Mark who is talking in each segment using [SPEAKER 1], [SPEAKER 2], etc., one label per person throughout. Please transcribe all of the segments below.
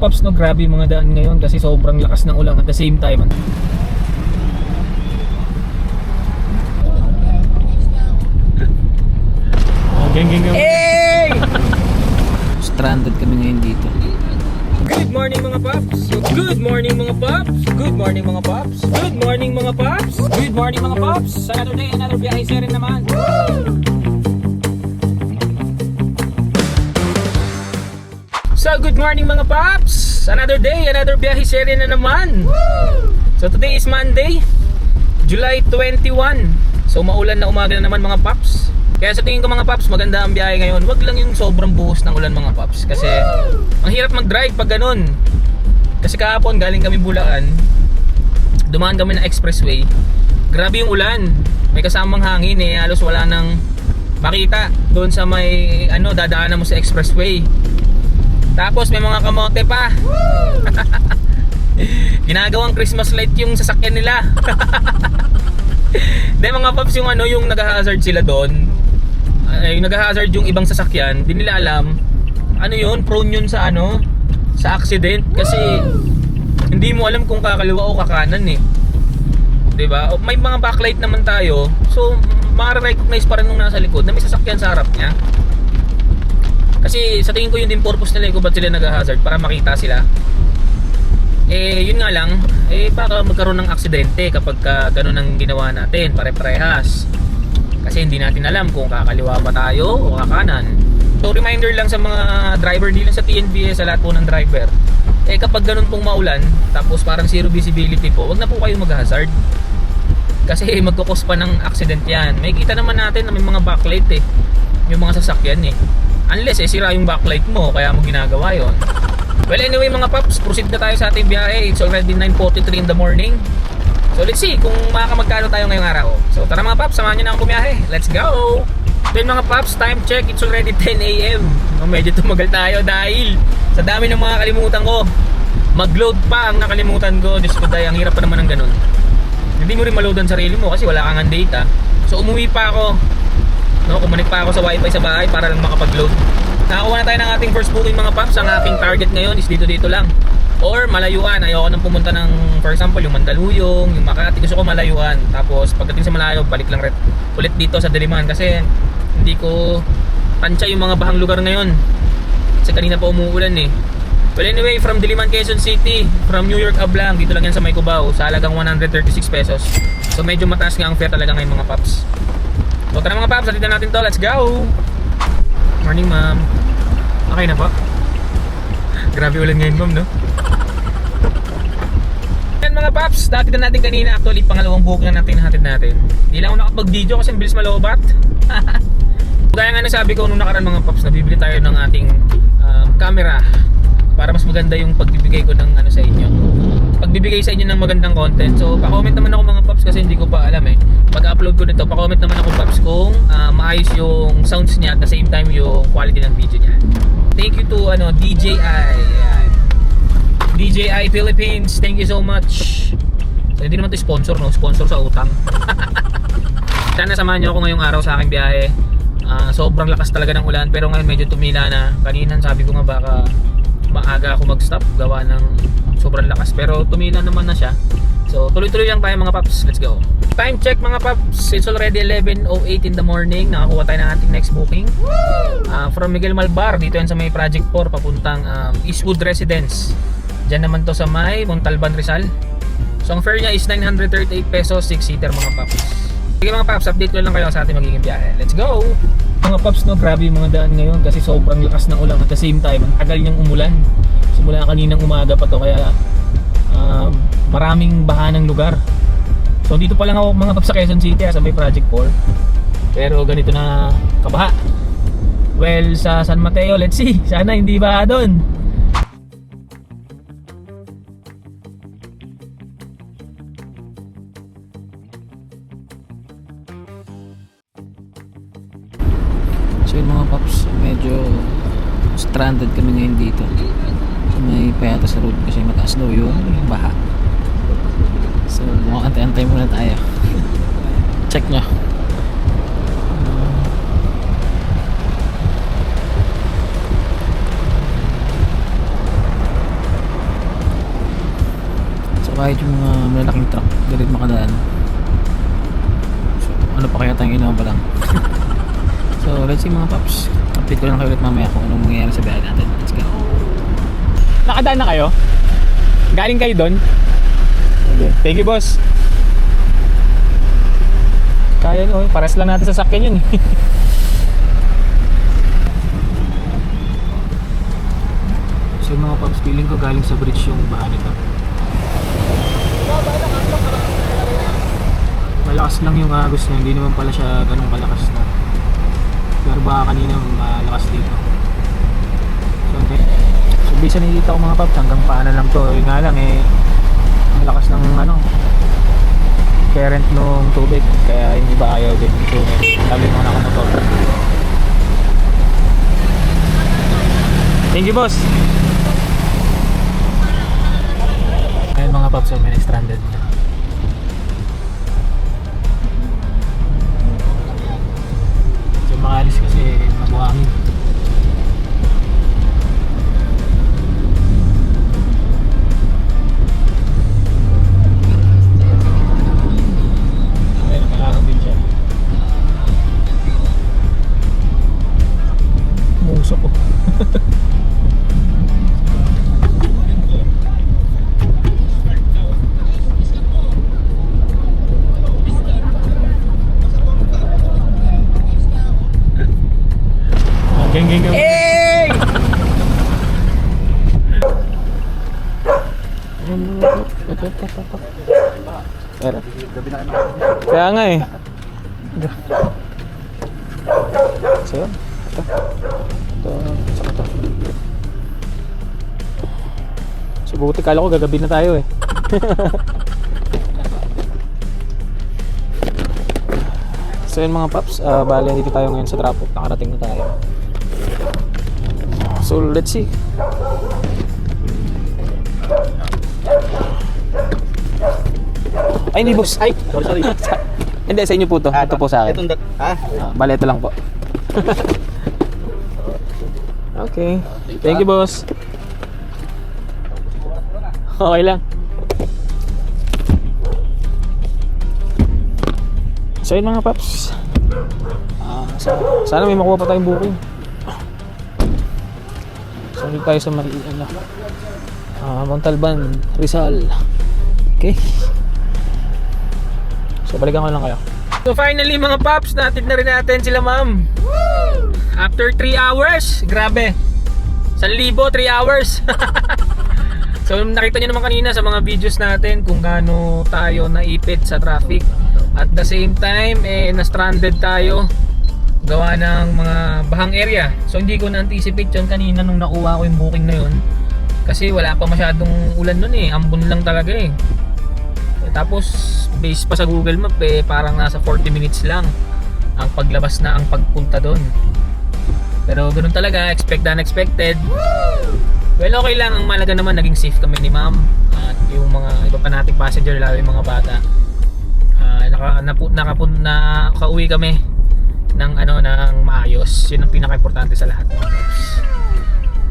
[SPEAKER 1] Paps, no, grabe yung mga daan ngayon kasi sobrang lakas ng ulan at the same time. Geng. Hey!
[SPEAKER 2] Stranded kami ngayon dito.
[SPEAKER 1] Good morning mga Paps! Good morning mga Paps! Good morning mga Paps! Good morning mga Paps! Good morning mga Paps! Another day, another biyahe siya rin naman. So good morning mga Paps! Another day, another biyahe siya rin na naman. So today is Monday, July 21. So maulan na umaga na naman mga Paps. Kaya sa tingin ko mga Paps, maganda ang biyahe ngayon. Wag lang yung sobrang buhos ng ulan mga Paps. Kasi ang hirap mag-drive pag ganun. Kasi kahapon galing kami Bulacan, dumaan kami ng expressway. Grabe yung ulan. May kasamang hangin eh. Halos wala nang makita doon sa may dadaanan mo sa expressway. Tapos may mga kamote pa. Ginagawang Christmas light yung sasakyan nila. Dahil mga Paps, yung nag-hazard sila doon, yung nag-hazard yung ibang sasakyan, di nila alam prone yun sa sa accident kasi hindi mo alam kung kakaliwa o kakanan eh. 'Di ba? May mga backlight naman tayo, so ma-recognize pa rin nung nasa likod na may sasakyan sa harap niya. Kasi sa tingin ko yun din purpose nila kung ba't sila nag-hazard, para makita sila. Yun nga lang, baka magkaroon ng aksidente kapag ganun ang ginawa natin, pare-parehas. Kasi hindi natin alam kung kakaliwa ba tayo o kakanan. So reminder lang sa mga driver, di lang sa TNBA, sa lahat po ng driver. Kapag ganun pong maulan, tapos parang zero visibility po, wag na po kayo mag-hazard. Kasi magkukos pa ng accident yan. May kita naman natin na may mga backlight yung mga sasakyan Unless sira yung backlight mo, kaya mo ginagawa yon. Well anyway mga Paps, proceed na tayo sa ating biyahe. It's already 9:43 in the morning. So let's see kung makakagkano tayo ngayong araw. So tara mga Paps, samahan nyo na akong bumiyahe. Let's go! Then mga Paps, time check, it's already 10 AM. Medyo tumagal tayo dahil sa dami ng mga kalimutan ko. Mag-load pa ang nakalimutan ko. Diyos ko dahil, ang hirap pa naman ng ganun. Hindi mo rin maload ang sarili mo kasi wala kang data. So umuwi pa ako. Kumunik pa ako sa wifi sa bahay para lang makapag-load. Nakakuha na tayo ng ating first booking mga Paps. Ang aking target ngayon is dito lang. Or malayuan, ayoko nang pumunta ng, for example, yung Mandaluyong, yung Makati. Gusto ko malayuan. Tapos pagdating sa malayo, balik lang ulit dito sa Diliman. Kasi hindi ko tansya yung mga bahang lugar ngayon. Kasi kanina pa umuulan Well anyway, from Diliman, Quezon City, from New York Ablang, dito lang yan sa May Cubao, sa halagang 136 pesos. So medyo mataas nga ang fare talaga ngayon mga Paps. So tara mga Paps, atid na natin to. Let's go! Morning ma'am. Okay na po? Grabe ulan ngayon ma'am, no? Yan mga Paps, dati na natin kanina. Actually, pangalawang booking na natin natin. Hindi lang ako nakapag-video kasi ang bilis malobat. Kaya nga nasabi ko nung nakaraan mga Paps, nabibili tayo ng ating camera para mas maganda yung pagbibigay ko ng sa inyo. Pagbibigay sa inyo ng magandang content. So, pa-comment naman ako mga Paps kasi hindi ko pa alam Pag-upload ko nito, pa-comment naman ako Paps kung maayos yung sounds niya at the same time yung quality ng video niya. Thank you to DJI. DJI Philippines, thank you so much. So, hindi naman ito sponsor, sponsor sa utang. Sana samahan niyo ako ngayong araw sa aking biyahe. Sobrang lakas talaga ng ulan, pero ngayon medyo tumila na. Kanina sabi ko nga baka maaga ako mag-stop gawa ng sobrang lakas, pero tumila naman na siya. So tuloy-tuloy lang tayo mga Paps. Let's go. Time check mga Paps, it's already 11:08 in the morning. Nakakuha tayo ng ating next booking from Miguel Malbar. Dito yan sa may Project 4 papuntang Eastwood Residence. Diyan naman to sa may Montalban, Rizal. So ang fare niya is 938 pesos, 6-seater mga Paps. Sige mga Paps, update ko lang kayo sa ating magiging biyahe. Let's go! Mga Paps, grabe yung mga daan ngayon kasi sobrang lakas ng ulan at the same time, ang tagal niyang umulan. Simula kaninang umaga pa to, kaya maraming baha ng lugar. So dito pa lang ako mga Paps sa Quezon City sa may Project 4. Pero ganito na kabaha. Well, sa San Mateo, let's see. Sana hindi baha doon.
[SPEAKER 2] So yun mga Paps, medyo stranded kami ngayon dito. So may payata sa road kasi mataas daw yung baha. So antay-antay muna tayo. Check nyo. kahit yung mga malalaking truck galit makadaan. So ano pa kaya tayong inuman pa lang. So let's see mga paps, update ko lang kayo ulit mamaya kung anong mangyayari sa biyahe natin. Let's go.
[SPEAKER 1] Nakadaan na kayo? Galing kayo doon? Okay. Thank you, boss. Kaya nyo, pares lang natin sa sakyan yun.
[SPEAKER 2] So yung mga paps, feeling ko galing sa bridge yung bahan nito. Malakas lang yung agos niya, hindi naman pala siya ganun kalakas na. Pero baka kanina malakas dito. So, okay. So bisa nakikita ko mga paps, hanggang paana lang to. Yung nga lang malakas ng current nung tubig, kaya yung iba ayaw din. So lalo yung mga nakamotor.
[SPEAKER 1] Thank you, boss.
[SPEAKER 2] Ayun mga paps, so may stranded na. So makalis kasi mabuhangin. Ayun, nakakang din siya.
[SPEAKER 1] Musok ko. Geng.
[SPEAKER 2] Hey!
[SPEAKER 1] Kaya nga eh.
[SPEAKER 2] So yun. Ito. Saka ito.
[SPEAKER 1] So buti kala ko gagabi na tayo eh.
[SPEAKER 2] So yun mga paps, bali dito tayo ngayon sa traffic, nakarating na tayo. So let's see. Ay hindi boss.
[SPEAKER 1] Ay, sorry.
[SPEAKER 2] Hindi, sa inyo po to. Ito po sa akin. Bali ito lang po.
[SPEAKER 1] Okay. Thank you, boss. Okay lang.
[SPEAKER 2] So yun mga paps, sana may makuha pa tayong booking. So dito tayo sa Montalban, Rizal. Okay. So balikan ko lang kayo.
[SPEAKER 1] So finally mga paps, natin na rin natin sila ma'am. After 3 hours, grabe. 1,000, 3 hours. So nakita niyo naman kanina sa mga videos natin kung gaano tayo naipit sa traffic. At the same time, na-stranded tayo gawa ng mga bahang area. So hindi ko na-anticipate yun kanina nung nakuha ko yung booking na yun. Kasi wala pa masyadong ulan nun eh, ambon lang talaga eh. Tapos based pa sa Google Map parang nasa 40 minutes lang ang paglabas na ang pagpunta doon. Pero ganoon talaga, expect the unexpected. Well, okay lang, ang malaga naman naging safe kami ni ma'am at yung mga iba pa nating passenger, lalo yung mga bata. Nakauwi kami ng maayos. Yun ang pinaka-importante sa lahat.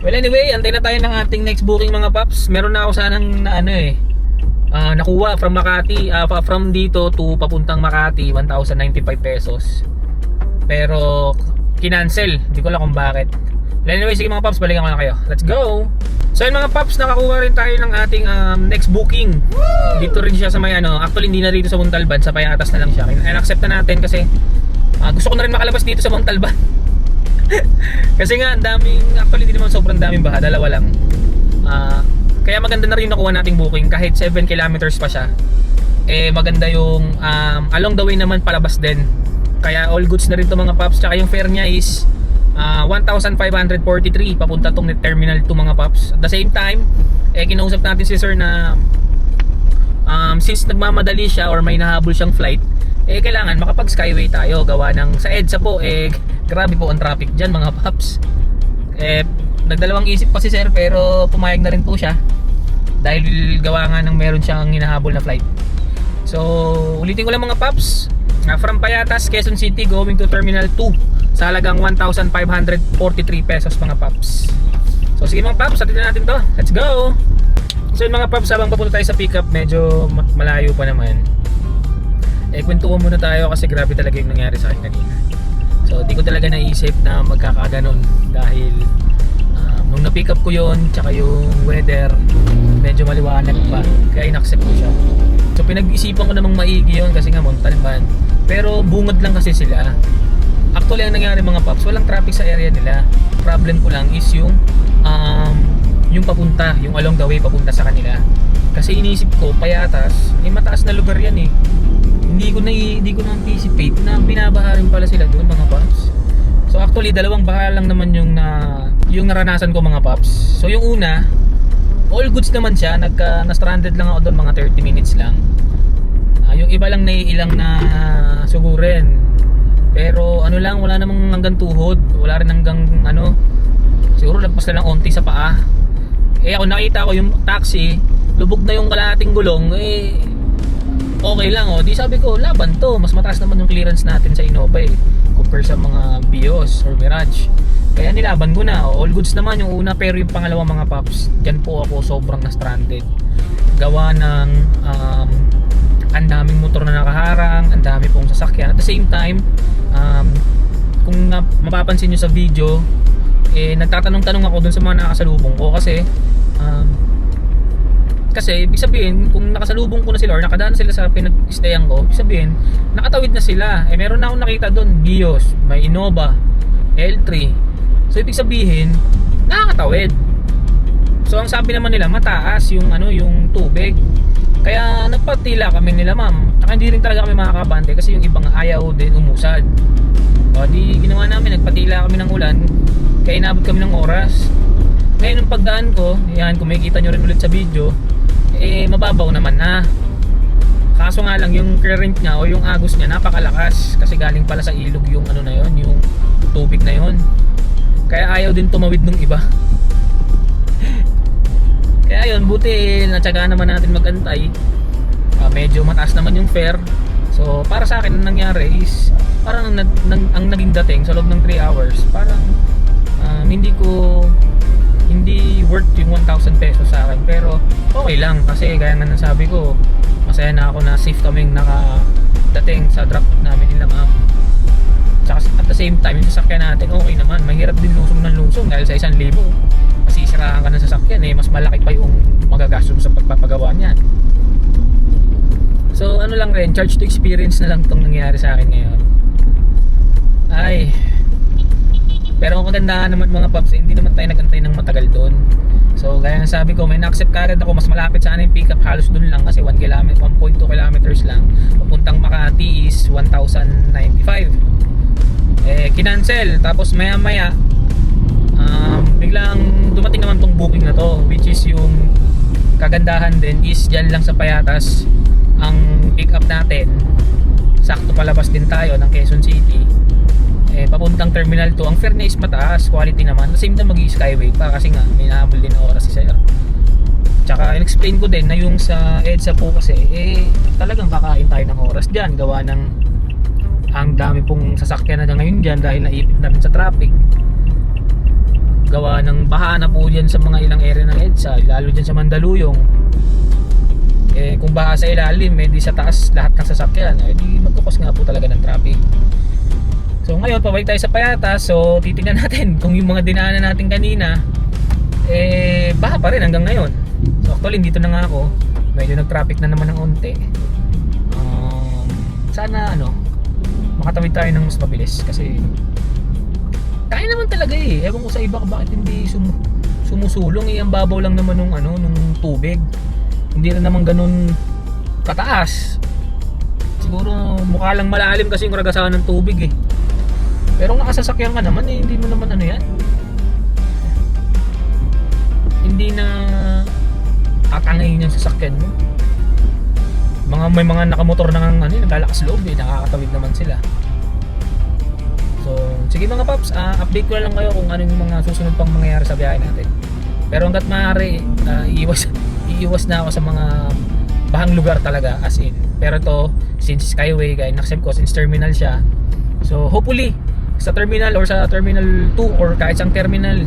[SPEAKER 1] Well anyway, antay na tayo ng ating next booking mga paps. Meron na ako sanang nakuha from Makati, from dito to papuntang Makati, 1,095 pesos. Pero kinancel, hindi ko alam kung bakit. Well, anyway, sige mga paps, balikan ko na kayo. Let's go! So yun mga paps, nakakuha rin tayo ng ating next booking. Dito rin siya sa may actually hindi na dito sa Montalban, sa Payatas na lang siya. In-accept na natin kasi gusto ko na rin makalabas dito sa Montalban. Kasi nga actually hindi naman sobrang daming baha, dalawa lang. Kaya maganda na rin nakuha nating booking kahit 7 kilometers pa siya. Maganda yung along the way naman palabas din. Kaya all goods na rin to mga paps. Tsaka yung fare niya is 1,543 papunta tong Terminal 2 mga paps. At the same time, kinausap natin si sir na since nagmamadali siya or may nahabol siyang flight, kailangan makapag skyway tayo gawa ng sa EDSA po. Grabe po ang traffic dyan mga paps. Nagdalawang isip pa si sir pero pumayag na rin po siya dahil gawa nga ng meron siyang hinahabol na flight. So ulitin ko lang mga paps, from Payatas, Quezon City going to Terminal 2 sa halagang 1,543 pesos mga paps. So sige mga paps, atin na natin to. Let's go! So yun mga paps, habang papunta tayo sa pickup, medyo malayo pa naman. Kwento ko muna tayo kasi grabe talaga yung nangyari sa akin kanina. So di ko talaga naisip na magkakaganon dahil nung na-pick up ko yon, tsaka yung weather medyo maliwanag pa, kaya in-accept ko siya. So pinag-isipan ko namang maigi yun kasi nga Montalban, pero bungad lang kasi sila. Actually ang nangyari mga paps, walang traffic sa area nila. Problem ko lang is yung papunta, yung along the way papunta sa kanila. Kasi iniisip ko, Payatas, mataas na lugar yan eh. Hindi ko na anticipate na binabaha rin pala sila doon mga paps. So actually dalawang baha lang naman yung naranasan ko mga paps. So yung una, all goods naman siya, na-stranded lang ako doon mga 30 minutes lang. Yung iba lang naiilang na sugurin. Pero ano lang, wala namang hanggang tuhod, wala rin hanggang siguro lagpas na lang onti sa paa. Ako nakita ko yung taxi, lubog na yung kalahating gulong, okay lang di sabi ko, laban to, mas mataas naman yung clearance natin sa Innova compare sa mga Vios or Mirage. Kaya nilaban ko na, all goods naman yung una, pero yung pangalawa mga paps, dyan po ako sobrang na-stranded. Gawa ng ang daming motor na nakaharang, ang dami pong sasakyan. At the same time, kung mapapansin nyo sa video, nagtatanong-tanong ako dun sa mga nakasalubong ko kasi ibig sabihin, kung nakasalubong ko na sila or nakadaan sila sa pinag-stayan ko, ibig sabihin, nakatawid na sila. Meron na akong nakita dun, Vios, may Innova, L3. So ibig sabihin, nakakatawid. So ang sabi naman nila, mataas yung tubig. Kaya nagpatila kami nila ma'am. Saka hindi rin talaga kami makakabante kasi yung ibang ayaw din umusad. Di ginawa namin, nagpatila kami ng ulan, kaya inabot kami ng oras. Ngayon yung pagdaan ko, yan, kung makikita nyo rin ulit sa video, mababaw naman na. Kaso nga lang yung current niya o yung agos niya napakalakas kasi galing pala sa ilog yung yung tubig na yon. Kaya ayaw din tumawid ng iba. Kaya yun, buti natsaga naman natin magantay. Medyo mataas naman yung fare. So para sa akin ang nangyari is parang ang naging dating sa loob ng 3 hours, parang hindi worth yung 1,000 pesos sa akin, pero okay lang kasi gaya nga nasabi ko, masaya na ako na safe kaming nakadating sa drop namin nila ma'am. Tsaka at the same time yung sasakyan natin okay naman, mahirap din lusong ng lusong dahil sa 1,000 kasi siraan ka ng sasakyan mas malaki pa yung magagastos sa pagpapagawa niyan. So lang rin, charge to experience na lang itong nangyari sa akin ngayon. Pero ang kagandahan naman mga paps, hindi naman tayo nagantay ng matagal doon. So gaya ng sabi ko, may na-accept ka agad ako, mas malapit sana yung pickup, halos doon lang kasi 1.2 kilometers lang. Papuntang Makati is 1,095. Kinancel, tapos maya maya biglang dumating naman tong booking na to, which is yung kagandahan din is dyan lang sa Payatas ang pickup natin. Sakto palabas din tayo ng Quezon City. Papuntang Terminal 2, ang fare niya is mataas, quality naman. At same time mag-skyway pa kasi nga may nahabol din na oras si sir. Tsaka in-explain ko din na yung sa EDSA po kasi talagang kakain tayo ng oras dyan, gawa ng ang dami pong sasakyan na ngayon dyan dahil naipit na rin sa traffic. Gawa ng baha na po dyan sa mga ilang area ng EDSA, lalo dyan sa Mandaluyong. Kung baha sa ilalim, di sa taas lahat ng sasakyan, di magkukos nga po talaga ng traffic. So ngayon, pabalik tayo sa Payatas. So titingnan natin kung yung mga dinaanan natin kanina baha pa rin hanggang ngayon. So actually dito na nga ako, medyo nag-traffic na naman ng onte. Sana makatawid tayo ng mas mabilis kasi kaya naman talaga ewan ko sa iba bakit hindi sumusulong ang babaw lang naman nung tubig, hindi rin naman ganun kataas. Siguro mukha lang malalim kasi yung ragasahan ng tubig pero nakasasakyan ka naman hindi mo naman yan, hindi na tatangayin yung sasakyan mo. May mga nakamotor na naglalakas loob nakakatawid naman sila. So sige mga paps, update ko na lang kayo kung ano yung mga susunod pang mangyayari sa biyahe natin. Pero hanggat maaari, iiwas na ako sa mga bahang lugar talaga, as in. Pero to, since Skyway, na-accept ko since terminal siya, so hopefully sa terminal or sa terminal 2 or kahit sa terminal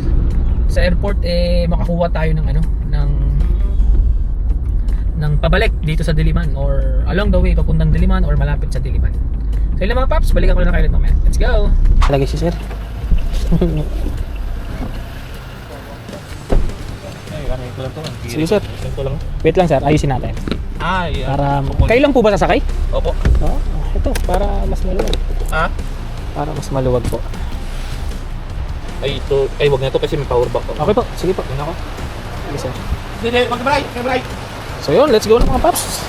[SPEAKER 1] sa airport makakuha tayo ng pabalik dito sa Diliman or along the way papuntang Diliman or malapit sa Diliman. So yun lang mga paps, balikan ko na kayo ulit mamaya. Let's go!
[SPEAKER 2] Lagi si sir. Sige sir. Wait lang sir, ayusin natin. Para kayo lang po ba sasakay?
[SPEAKER 1] Opo.
[SPEAKER 2] Oo, ito para mas maluwag. Para mas maluwag po.
[SPEAKER 1] Ay, ito. Ay, wag na ito kasi may power bank.
[SPEAKER 2] Okay po, sige po.
[SPEAKER 1] Yun ako.
[SPEAKER 2] Sige sir.
[SPEAKER 1] Hindi, mag-bright.
[SPEAKER 2] So yun, let's go na mga paps.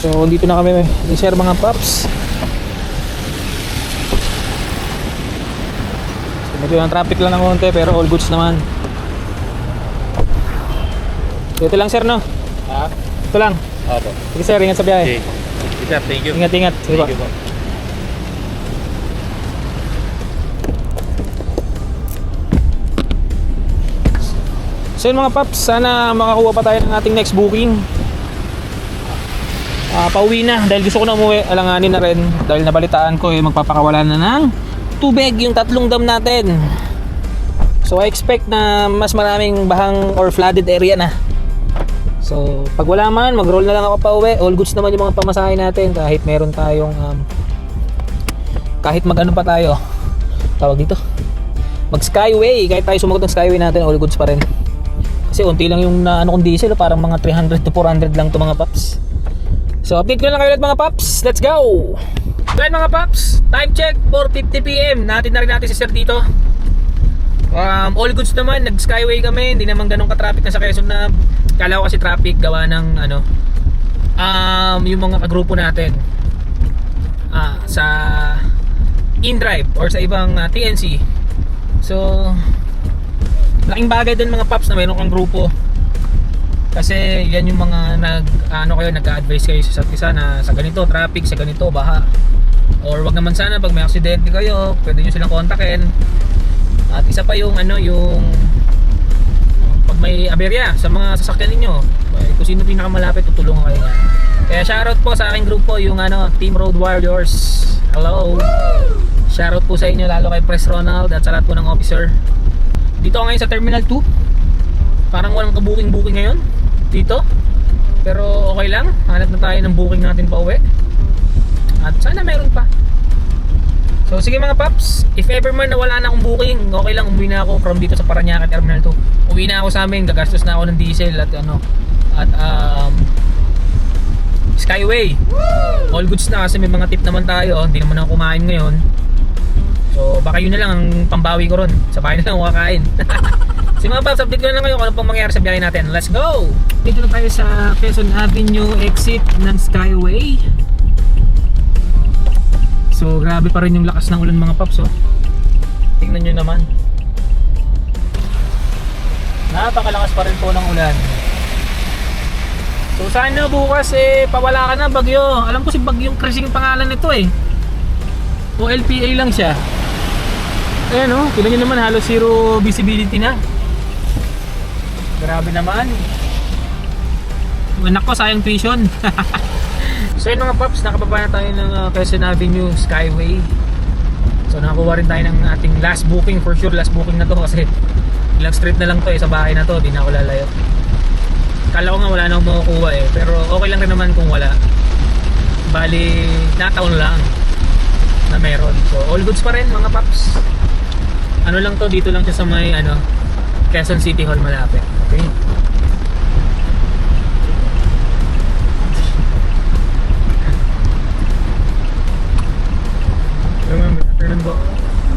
[SPEAKER 2] So dito na kami i-share mga paps. So, medyo ang traffic lang ng konti pero all goods naman. So, ito lang sir no? Ito lang.
[SPEAKER 1] Opo.
[SPEAKER 2] Sige sir, ingat sa biyahe.
[SPEAKER 1] Okay. Sir, thank you.
[SPEAKER 2] Ingat. Sige po.
[SPEAKER 1] Thank you po.
[SPEAKER 2] So yun mga paps, sana makakuha pa tayo ng ating next booking. Pauwi na dahil gusto ko na umuwi. Alanganin na rin dahil nabalitaan ko magpapakawala na ng tubig yung 3 dam natin. So I expect na mas maraming bahang or flooded area na. So pag wala man, mag-roll na lang ako pauwi. All goods naman yung mga pamasahe natin kahit meron tayong kahit mag-ano pa tayo, tawag dito, mag skyway. Kahit tayo sumagot ng skyway natin, all goods pa rin. Kasi unti lang yung ano kong diesel, parang mga 300 to 400 lang to mga paps. So update ko na lang kayo ulit mga paps. Let's go! Right mga paps, time check 4:50 PM. Natin na rin natin si sir dito. All goods naman, nag skyway kami. Hindi naman ganun ka-traffic na sa Quezon na. Kala ko kasi traffic gawa ng yung mga kagrupo natin sa InDrive or sa ibang TNC. So laking bagay din mga paps na mayroon kang grupo. Kasi yan yung mga nag-a-advise kayo sa isa't isa na sa ganito traffic, sa ganito baha. Or wag naman sana pag may aksidente kayo, pwede nyo silang kontakin. At isa pa yung yung pag may aberya sa mga sasakyan ninyo, kung sino pinakamalapit tutulungan kayo niya. Kaya shoutout po sa aking grupo yung Team Road Warriors. Hello. Shoutout po sa inyo lalo kay Pres Ronald at sa lahat po ng officer. Dito ako ngayon sa Terminal 2. Parang walang ka-booking ngayon dito, pero okay lang, hanap na tayo ng booking natin pa uwi at sana meron pa. So sige mga paps, if ever man na wala na akong booking, okay lang, umuwi na ako from dito sa Parañaque Terminal 2. Uwi na ako sa amin, gagastos na ako ng diesel at skyway. All goods na kasi may mga tip naman tayo, hindi naman ako kumain ngayon. So baka yun na lang ang pambawi ko ron, sa bahay na lang ako kakain. Si mga paps, update ko na lang kayo kung ano pang mangyari sa biyahe natin. Let's go! Dito na tayo sa Quezon Avenue exit ng Skyway. So grabe pa rin yung lakas ng ulan mga paps. Tingnan nyo naman. Napakalakas pa rin po ng ulan. So sana bukas pawala ka na bagyo. Alam ko si Bagyong Krising pangalan nito o LPA lang siya. Ayan tingnan nyo naman, halos zero visibility na. Grabe naman. Anak ko, sayang tuition. So yun mga paps, nakababa na tayo ng Quezon Avenue Skyway. So nakakuha rin tayo ng ating last booking. For sure last booking na to kasi ilang street na lang to sa bahay na to, di na ako lalayo. Kala ko nga wala na akong makukuha pero okay lang rin naman kung wala. Bali, nataon lang na meron. So all goods pa rin mga paps. Ano lang to, dito lang siya sa may Quezon City Hall malapit. Okay.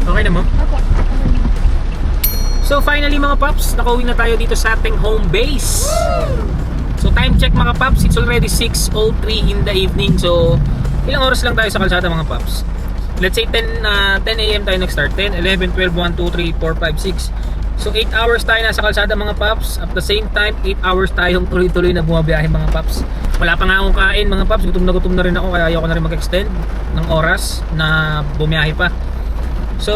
[SPEAKER 2] Okay na mo? So finally mga paps, nakauwi na tayo dito sa ating home base. So time check mga paps, it's already 6:03 in the evening. So ilang oras lang tayo sa kalsada mga paps? Let's say 10 AM tayo nag-start. 10, 11, 12, 1, 2, 3, 4, 5, 6. So 8 hours tayo nasa kalsada mga paps. At the same time 8 hours tayong tuloy-tuloy na bumabiyahe mga paps. Wala pa nga akong kain mga paps. Gutom na rin ako, kaya ayoko na rin mag-extend ng oras na bumiyahe pa. So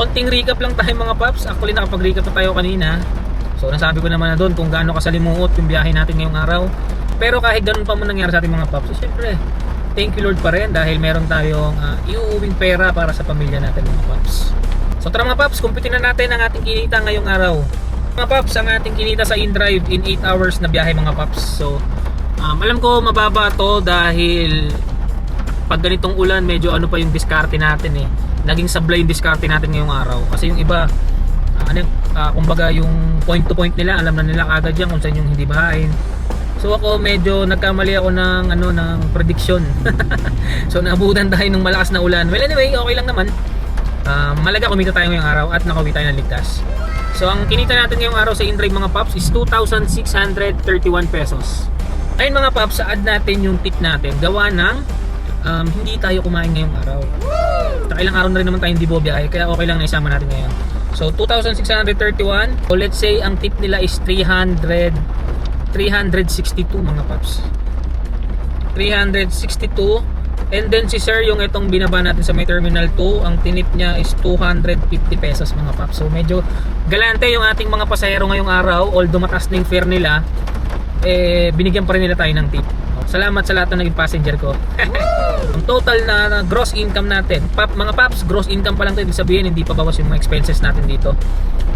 [SPEAKER 1] konting recap lang tayo mga paps. Actually nakapag-recap na tayo kanina. So nasabi ko naman na doon kung gaano kasalimuot yung biyahe natin ngayong araw. Pero kahit ganun pa man nangyari sa ating mga paps, so syempre thank you Lord pa rin dahil meron tayong iuuwing pera para sa pamilya natin mga paps. So tara mga paps, kumpitin na natin ang ating kinita ngayong araw. Mga paps, ang ating kinita sa InDrive in 8 hours na biyahe mga paps. So alam ko mababa to dahil pag ganitong ulan medyo ano pa yung diskarte natin eh. Naging sablay yung diskarte natin ngayong araw. Kasi yung iba kumbaga yung point to point nila, alam na nila kagad yan kung saan yung hindi bahain. So ako medyo nagkamali ako ng prediction. So naabutan tayo ng malakas na ulan. Well anyway, okay lang naman. Malaga kumita tayo ngayong araw at nakauwi tayo ng ligtas. So ang kinita natin ngayong araw sa InDrive mga paps is 2,631 pesos. Ayun mga paps, add natin yung tip natin. Gawa ng hindi tayo kumain ngayong araw. Ilang araw na rin naman tayo hindi biyahe, kaya okay lang na isama natin ngayon. So 2,631. So let's say ang tip nila is 362 mga paps. 362. And then si sir yung itong binaba natin sa may terminal 2, ang tinip niya is 250 pesos mga paps. So medyo galante yung ating mga pasahero ngayong araw, although mataas na yung fare nila, binigyan pa rin nila tayo ng tip. Salamat sa lahat ng naging passenger ko. Ang total na gross income natin, mga paps, gross income pa lang ito, ibig sabihin hindi pa bawas yung mga expenses natin dito.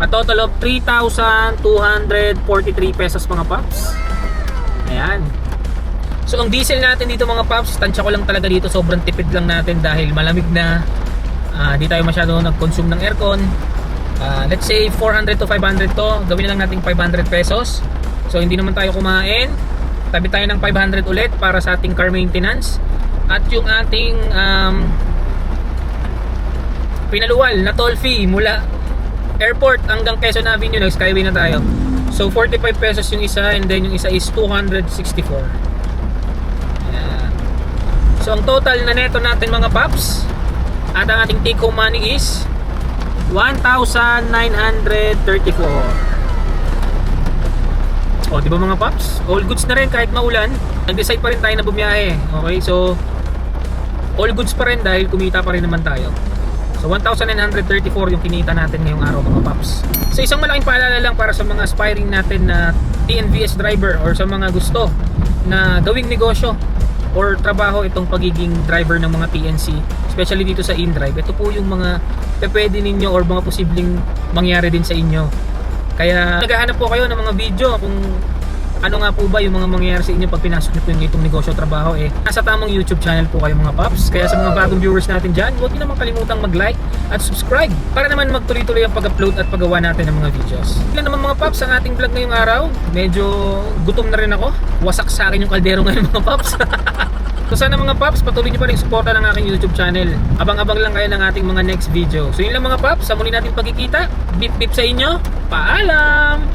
[SPEAKER 1] A total of 3,243 pesos mga paps. Ayan. So ang diesel natin dito mga paps, tansya ko lang talaga dito, sobrang tipid lang natin dahil malamig na. Di tayo masyado nag-consume ng aircon. Let's say 400 to 500 to, gawin lang natin 500 pesos. So hindi naman tayo kumain, tabi tayo ng 500 ulit para sa ating car maintenance. At yung ating pinaluwal na toll fee mula airport hanggang Quezon Avenue, nag Skyway na tayo. So 45 pesos yung isa, and then yung isa is 264. Ayan. So ang total na neto natin mga paps at ang ating take home money is 1,934. O, di ba mga paps? All goods na rin kahit maulan. Nag-decide pa rin tayo na bumiyahe. Okay, so all goods pa rin dahil kumita pa rin naman tayo. So 1,934 yung kinita natin ngayong araw mga paps. So isang malaking paalala lang para sa mga aspiring natin na TNVS driver or sa mga gusto na gawing negosyo or trabaho itong pagiging driver ng mga TNC, especially dito sa InDrive. Ito po yung mga pwede ninyo or mga posibleng mangyari din sa inyo. Kaya naghahanap po kayo ng mga video kung ano nga po ba yung mga mangyayari sa inyo pag pinasok nyo po yung itong negosyo trabaho. Nasa tamang YouTube channel po kayo mga paps. Kaya sa mga bagong viewers natin dyan, huwag nyo naman kalimutang mag-like at subscribe para naman magtuloy-tuloy ang pag-upload at paggawa natin ng mga videos. Ilan naman mga paps ang ating vlog ngayong araw. Medyo gutom na rin ako. Wasak sa akin yung kaldero ngayon mga paps. So sana mga paps, patuloy nyo pa rin suporta ng aking YouTube channel. Abang-abang lang kayo ng ating mga next video. So yun lang mga paps, sa muli natin pagkikita. Beep beep sa inyo. Paalam!